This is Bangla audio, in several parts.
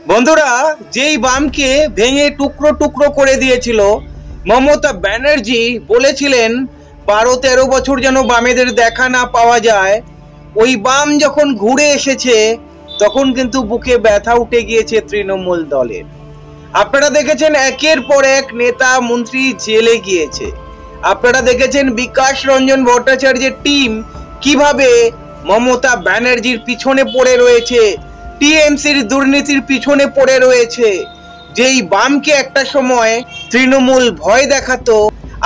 বন্ধুরা, যেই বামকে ভেঙে টুকরো টুকরো করে দিয়েছিল মমতা ব্যানার্জি, বলেছিলেন 12-13 বছর যেন বামেদের দেখা না পাওয়া যায়। ওই বাম যখন ঘুরে এসেছে তখন কিন্তু বুকে ব্যথা উঠে গিয়েছে তৃণমূল দলের। আপনারা দেখেছেন একের পর এক নেতা মন্ত্রী জেলে গিয়েছে। আপনারা দেখেছেন বিকাশ রঞ্জন ভট্টাচার্যের টিম কিভাবে মমতা ব্যানার্জির পিছনে পড়ে রয়েছে, টিএমসির দুর্নীতির পিছনে পড়ে রয়েছে। যেই বামকে একটা সময় তৃণমূল ভয় দেখাতো,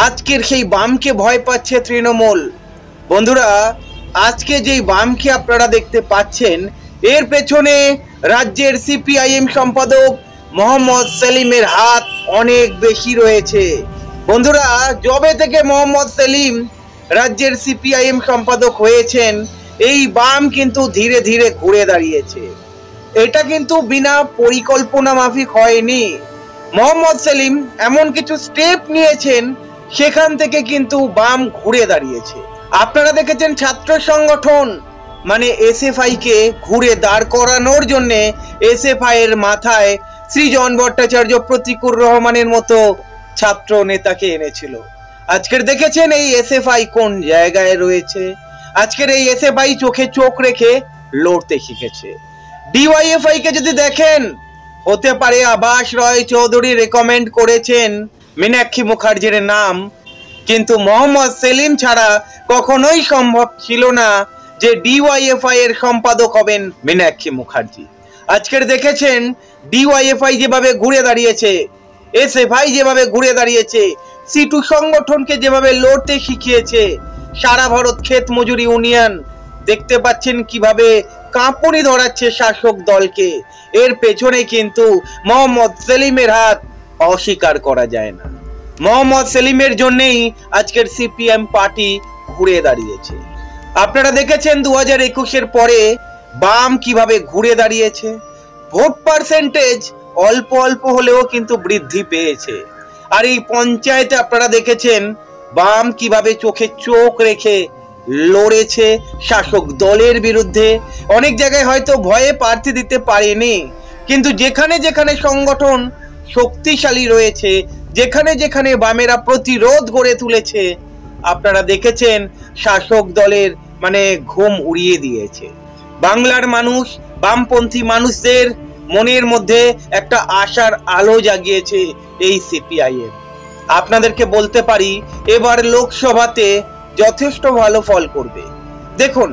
আজকের সেই বামকে ভয় পাচ্ছে তৃণমূল। বন্ধুরা, আজকে যেই বামকে আপনারা দেখতে পাচ্ছেন, এর পেছনে রাজ্যের সিপিআইএম সম্পাদক মোহাম্মদ সেলিমের হাত অনেক বেশি রয়েছে। বন্ধুরা, যবে থেকে মোহাম্মদ সেলিম রাজ্যের সিপিআইএম সম্পাদক হয়েছেন, এই বাম কিন্তু ধীরে ধীরে ঘুরে দাঁড়িয়েছে। এটা কিন্তু বিনা পরিকল্পনা মাফিক হয়নি। মোহাম্মদ সেলিম এমন কিছু স্টেপ নিয়েছেন, সেখান থেকে কিন্তু বাম ঘুরে দাঁড়িয়েছে। আপনারা দেখেছেন ছাত্র সংগঠন মানে এসএফআই কে ঘুরে দাঁড় করানোর জন্য এসএফআই এর মাথায় সৃজন ভট্টাচার্য, প্রতীকুর রহমানের মতো ছাত্র নেতাকে এনেছিল। আজকের দেখেছেন এই এসএফআই কোন জায়গায় রয়েছে। আজকের এই এসএফআই চোখে চোখ রেখে লড়তে শিখেছে। ডিওয়াইএফআই কে যদি দেখেন, হতে পারে আবাস রয় চৌধুরী রেকমেন্ড করেছেন মীনাক্ষী মুখার্জির নাম, কিন্তু মোহাম্মদ সেলিম ছাড়া কখনোই সম্ভব ছিল না যে ডিওয়াইএফআই এর সম্পাদক হবেন মীনাক্ষী মুখার্জি। আজকের দেখেছেন ডিওয়াইএফআই যেভাবে ঘুরে দাঁড়িয়েছে, এসএফআই যেভাবে ঘুরে দাঁড়িয়েছে, সিটু সংগঠনকে যেভাবে লড়তে শিখিয়েছে, সারা ভারত ক্ষেত মজুরি ইউনিয়ন দেখতে পাচ্ছেন কিভাবে কাঁপুনি ধরাচ্ছে শাসক দলকে। এর পেছনে কিন্তু মোহাম্মদ সেলিমের হাত অস্বীকার করা যায় না। মোহাম্মদ সেলিমের জন্যই আজকের সিপিএম পার্টি ঘুরে দাঁড়িয়েছে। আপনারা দেখেছেন 2021-এর পরে বাম কিভাবে ঘুরে দাঁড়িয়েছে। ভোট পার্সেন্টেজ অল্প অল্প হলেও কিন্তু বৃদ্ধি পেয়েছে। আর এই পঞ্চায়েতে আপনারা দেখেছেন বাম কিভাবে চোখে চোখ রেখে লড়েছে শাসক দলের বিরুদ্ধে। অনেক জায়গায় হয়তো ভয়ে প্রার্থী দিতে পারেনি, কিন্তু যেখানে যেখানে সংগঠন শক্তিশালী রয়েছে, যেখানে যেখানে বামেরা প্রতিরোধ গড়ে তুলেছে, আপনারা দেখেছেন শাসক দলের ঘুম উড়িয়ে দিয়েছে। বাংলার মানুষ, বামপন্থী মানুষদের মনের মধ্যে একটা আশার আলো জাগিয়েছে এই সিপিআইএম। আপনাদেরকে বলতে পারি এবার লোকসভাতে যথেষ্ট ভালো ফল করবে। দেখুন,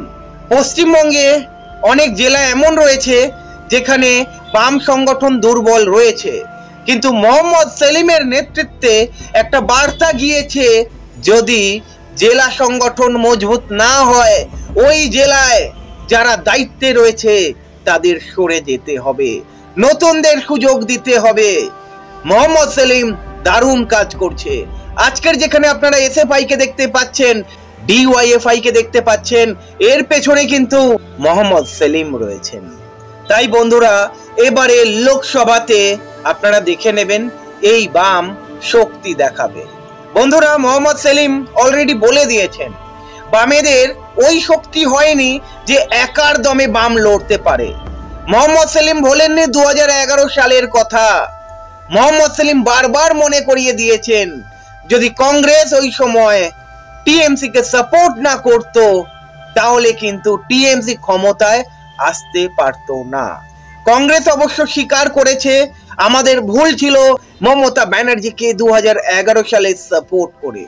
পশ্চিমবঙ্গে অনেক জেলা এমন রয়েছে যেখানে বাম সংগঠন দুর্বল রয়েছে, কিন্তু মোহাম্মদ সেলিমের নেতৃত্বে একটা বার্তা গিয়েছে, যদি জেলা সংগঠন মজবুত না হয়, ওই জেলায় যারা দায়িত্বে রয়েছে তাদের সরে যেতে হবে, নতুনদের সুযোগ দিতে হবে। মোহাম্মদ সেলিম দারুণ কাজ করছে। আজকের যেখানে আপনারা এসএফআই কে দেখতে পাচ্ছেন, ডিওয়াইএফআই কে দেখতে পাচ্ছেন, এর পেছনে কিন্তু মোহাম্মদ সেলিম রয়েছেন। তাই বন্ধুরা, এবারে লোকসভাতে আপনারা দেখে নেবেন এই বাম শক্তি দেখাবে। বন্ধুরা, মোহাম্মদ সেলিম অলরেডি বলে দিয়েছেন বামেদের ওই শক্তি হয়নি যে একার দমে বাম লড়তে পারে। মোহাম্মদ সেলিম বলেননি 2011 সালের কথা। মোহাম্মদ সেলিম বারবার মনে করিয়ে দিয়েছেন, যদি কংগ্রেস ওই সময় টিএমসি কে সাপোর্ট না করত, তাহলে কিন্তু টিএমসি ক্ষমতায় আসতে পারত না। কংগ্রেস অবশ্য স্বীকার করেছে আমাদের ভুল ছিল মমতা ব্যানার্জিকে 2011 সালে সাপোর্ট করে,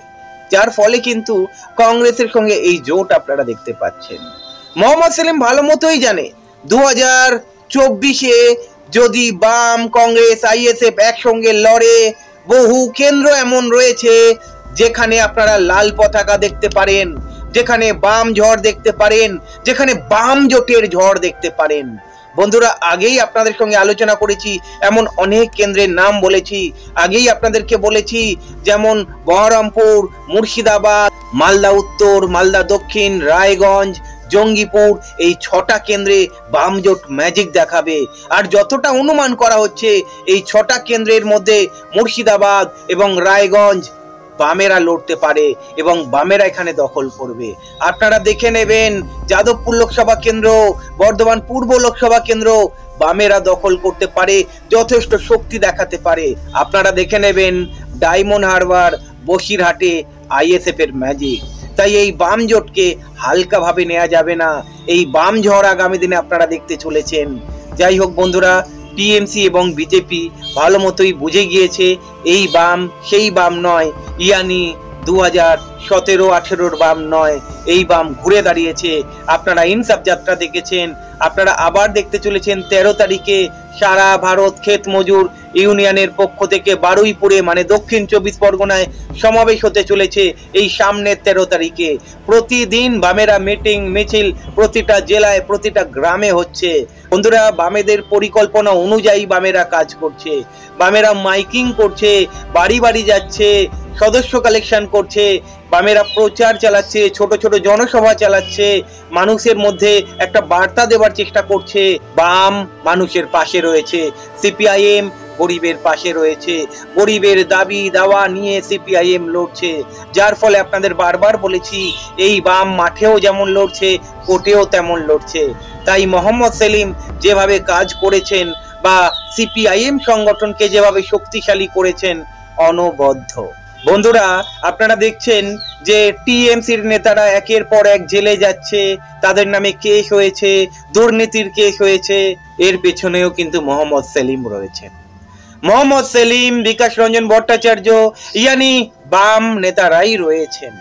যার ফলে কিন্তু কংগ্রেসের সঙ্গে এই জোট আপনারা দেখতে পাচ্ছেন। মোহাম্মদ সেলিম ভালো মতোই জানে 2024-এ যদি বাম, কংগ্রেস, আইএসএফ একসঙ্গে লড়ে, বহু কেন্দ্র এমন রয়েছে যেখানে আপনারা লাল পতাকা দেখতে পারেন, যেখানে বাম ঝড় দেখতে পারেন, যেখানে বাম জোটের ঝড় দেখতে পারেন। বন্ধুরা, আগেই আপনাদের সঙ্গে আলোচনা করেছি, এমন অনেক কেন্দ্রের নাম বলেছি। আগেই আপনাদেরকে বলেছি, যেমন বহরমপুর, মুর্শিদাবাদ, মালদা উত্তর, মালদা দক্ষিণ, রায়গঞ্জ, জঙ্গিপুর, এই 6টা কেন্দ্রে বাম জোট ম্যাজিক দেখাবে। আর যতটা অনুমান করা হচ্ছে, এই 6টা কেন্দ্রের মধ্যে মুর্শিদাবাদ এবং রায়গঞ্জ বামেরা লড়তে পারে এবং বামেরা এখানে দখল করবে। আপনারা দেখে নেবেন যাদবপুর লোকসভা কেন্দ্র, বর্ধমান পূর্ব লোকসভা কেন্দ্র, বামেরা দখল করতে পারে, যথেষ্ট শক্তি দেখাতে পারে। আপনারা দেখে নেবেন ডায়মন্ড হারবার, বসিরহাটে আইএসএফ এর ম্যাজিক। তাই এই বাম জোটকে হালকাভাবে নেওয়া যাবে না। এই বাম ঝড় আগামী দিনে আপনারা দেখতে চলেছেন। যাই হোক বন্ধুরা, টিএমসি এবং বিজেপি ভালো মতোই বুঝে গিয়েছে এই বাম সেই বাম নয়, ইয়ানি 2017-18 বাম নয়, এই বাম ঘুরে দাঁড়িয়েছে। আপনারা ইনসাফ যাত্রা দেখেছেন, আপনারা আবার দেখতে চলেছেন 13 তারিখে সারা ভারত ক্ষেত মজুর ইউনিয়নের পক্ষ থেকে বারুইপুরে মানে দক্ষিণ 24 পরগনায় সমাবেশ হতে চলেছে এই সামনের 13 তারিখে। প্রতিদিন বামেরা মিটিং মিছিল প্রতিটা জেলায় প্রতিটা গ্রামে হচ্ছে। বন্ধুরা, বামেদের পরিকল্পনা অনুযায়ী বামেরা কাজ করছে। বামেরা মাইকিং করছে, বাড়ি বাড়ি যাচ্ছে, সদস্য কালেকশন করছে, বামেরা প্রচার চালাচ্ছে, ছোট ছোট জনসভা চালাচ্ছে, মানুষের মধ্যে একটা বার্তা দেওয়ার চেষ্টা করছে। বাম মানুষের পাশে রয়েছে, সিপিআইএম গরিবের পাশে রয়েছে, গরিবের দাবি দাওয়া নিয়ে সিপিআইএম লড়ছে। যার ফলে আপনাদের বারবার বলেছি এই বাম মাঠেও যেমন লড়ছে, কোর্টেও তেমন লড়ছে। তাই মোহাম্মদ সেলিম যেভাবে কাজ করেছেন বা সিপিআইএম সংগঠনকে যেভাবে শক্তিশালী করেছেন, অনবদ্য। বন্ধুরা, আপনারা দেখছেন যে টিএমসির নেতারা একের পর এক জেলে যাচ্ছে, তাদের নামে কেস হয়েছে, দুর্নীতির কেস হয়েছে। এর পেছনেও কিন্তু মোহাম্মদ সেলিম রয়েছেন। মোহাম্মদ সেলিম, বিকাশ রঞ্জন ভট্টাচার্য ইয়ানি বাম নেতারাই রয়েছেন।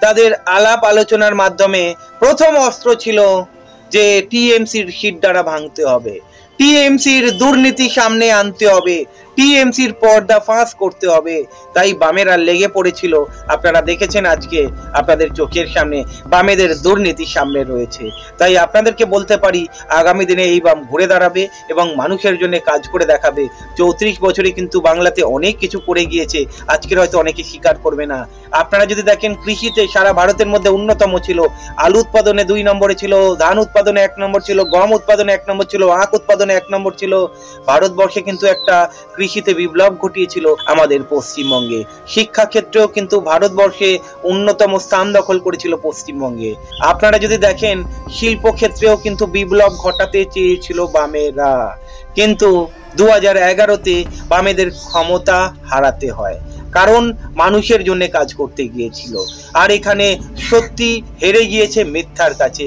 তাদের আলাপ আলোচনার মাধ্যমে প্রথম অস্ত্র ছিল যে টিএমসির শিরদাঁড়া ভাঙতে হবে, টিএমসির দুর্নীতি সামনে আনতে হবে, টিএমসির পর্দা ফাঁস করতে হবে। তাই বামেরা লেগে পড়েছিল। আপনারা দেখেছেন আজকে আপনাদের চোখের সামনে বামেদের দুর্নীতি সামনে রয়েছে। তাই আপনাদেরকে বলতে পারি আগামী দিনে এই বাম ঘুরে দাঁড়াবে এবং মানুষের জন্য কাজ করে দেখাবে। 34 বছরে কিন্তু বাংলাতে অনেক কিছু করে গিয়েছে, আজকের হয়তো অনেকে স্বীকার করবে না। আপনারা যদি দেখেন কৃষিতে সারা ভারতের মধ্যে অন্যতম ছিল, আলু উৎপাদনে 2 নম্বরে ছিল, ধান উৎপাদনে 1 নম্বর ছিল, গম উৎপাদনে 1 নম্বর ছিল, আখ উৎপাদনে 1 নম্বর ছিল। ভারতবর্ষে কিন্তু একটা কৃষিতে বিপ্লব ঘটিয়েছিল আমাদের পশ্চিমবঙ্গে। শিক্ষা ক্ষেত্রেও কিন্তু ভারতবর্ষে অন্যতম স্থান দখল করেছিল পশ্চিমবঙ্গে। আপনারা যদি দেখেন শিল্প ক্ষেত্রেও কিন্তু বিপ্লব ঘটাতে চেয়েছিল বামেরা, কিন্তু 2011-তে বামেদের ক্ষমতা হারাতে হয়, কারণ মানুষের জন্য কাজ করতে গিয়েছিল। আর এখানে সত্যি হেরে গিয়েছে মিথ্যার কাছে।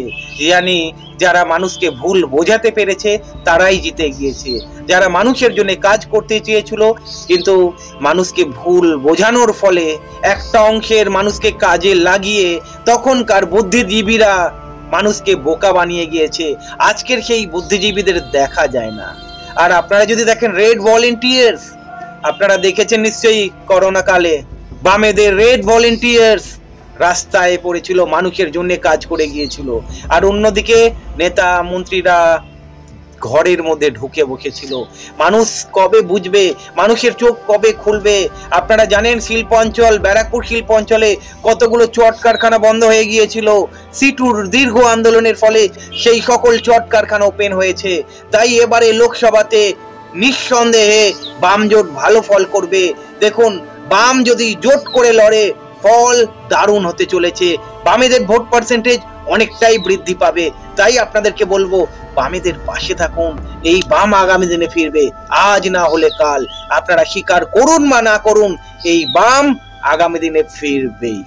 জানি যারা মানুষকে ভুল বোঝাতে পেরেছে তারাই জিতে গিয়েছে। যারা মানুষের জন্য কাজ করতে চেয়েছিল কিন্তু মানুষকে ভুল বোঝানোর ফলে একটা অংশের মানুষকে কাজে লাগিয়ে তখনকার বুদ্ধিজীবীরা মানুষকে বোকা বানিয়ে গিয়েছে। আজকের সেই বুদ্ধিজীবীদের দেখা যায় না। আর আপনারা যদি দেখেন রেড ভলেন্টিয়ার্স, আপনারা দেখেছেন নিশ্চয়ই করোনা কালে বামেদের রেড ভলেন্টিয়ার্স রাস্তায় পড়েছিল, মানুষের জন্য কাজ করে গিয়েছিল। আর অন্যদিকে নেতা মন্ত্রীরা ঘরের মধ্যে ঢুকে বসেছিল। মানুষ কবে বুঝবে, মানুষের চোখ কবে খুলবে? আপনারা জানেন শিল্প অঞ্চল, ব্যারাকপুর শিল্প অঞ্চলে কতগুলো চট কারখানা বন্ধ হয়ে গিয়েছিল। সিটুর দীর্ঘ আন্দোলনের ফলে সেই সকল চট কারখানা ওপেন হয়েছে। তাই এবারে লোকসভাতে নিঃসন্দেহে বাম জোট ভালো ফল করবে। দেখুন, বাম যদি জোট করে লড়ে ফল দারুণ হতে চলেছে। বামেদের ভোট পার্সেন্টেজ অনেকটাই বৃদ্ধি পাবে। তাই আপনাদেরকে বলবো বামেদের পাশে থাকুন। এই বাম আগামী দিনে ফিরবে, আজ না হলে কাল। আপনারা স্বীকার করুন বা না করুন, এই বাম আগামী দিনে ফিরবেই।